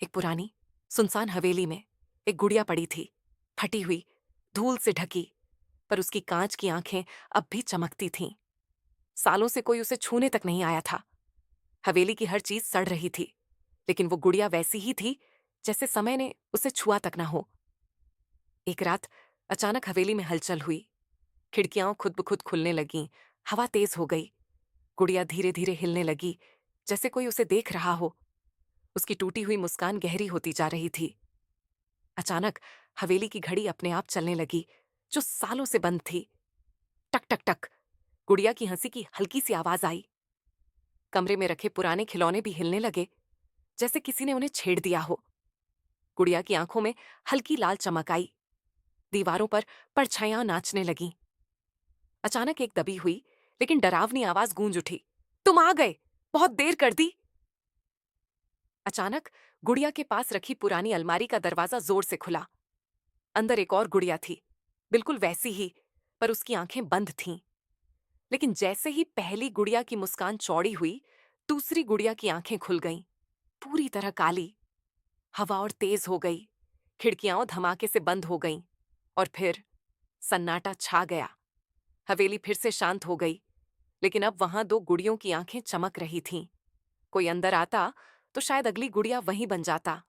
एक पुरानी सुनसान हवेली में एक गुड़िया पड़ी थी, फटी हुई, धूल से ढकी, पर उसकी कांच की आंखें अब भी चमकती थीं। सालों से कोई उसे छूने तक नहीं आया था। हवेली की हर चीज सड़ रही थी, लेकिन वो गुड़िया वैसी ही थी जैसे समय ने उसे छुआ तक न हो। एक रात अचानक हवेली में हलचल हुई। खिड़कियां खुद ब खुद खुलने लगीं, हवा तेज हो गई। गुड़िया धीरे धीरे हिलने लगी, जैसे कोई उसे देख रहा हो। उसकी टूटी हुई मुस्कान गहरी होती जा रही थी। अचानक हवेली की घड़ी अपने आप चलने लगी, जो सालों से बंद थी। टक टक टक, गुड़िया की हंसी की हल्की सी आवाज आई। कमरे में रखे पुराने खिलौने भी हिलने लगे, जैसे किसी ने उन्हें छेड़ दिया हो। गुड़िया की आंखों में हल्की लाल चमक आई। दीवारों पर परछाइयां नाचने लगीं। अचानक एक दबी हुई लेकिन डरावनी आवाज गूंज उठी। तुम आ गए, बहुत देर कर दी। अचानक गुड़िया के पास रखी पुरानी अलमारी का दरवाजा जोर से खुला। अंदर एक और गुड़िया थी, बिल्कुल वैसी ही, पर उसकी आंखें बंद थीं। लेकिन जैसे ही पहली गुड़िया की मुस्कान चौड़ी हुई, दूसरी गुड़िया की आंखें खुल गईं, पूरी तरह काली। हवा और तेज हो गई, खिड़कियां धमाके से बंद हो गईं, और फिर सन्नाटा छा गया। हवेली फिर से शांत हो गई, लेकिन अब वहां दो गुड़ियों की आंखें चमक रही थीं। कोई अंदर आता तो शायद अगली गुड़िया वहीं बन जाता।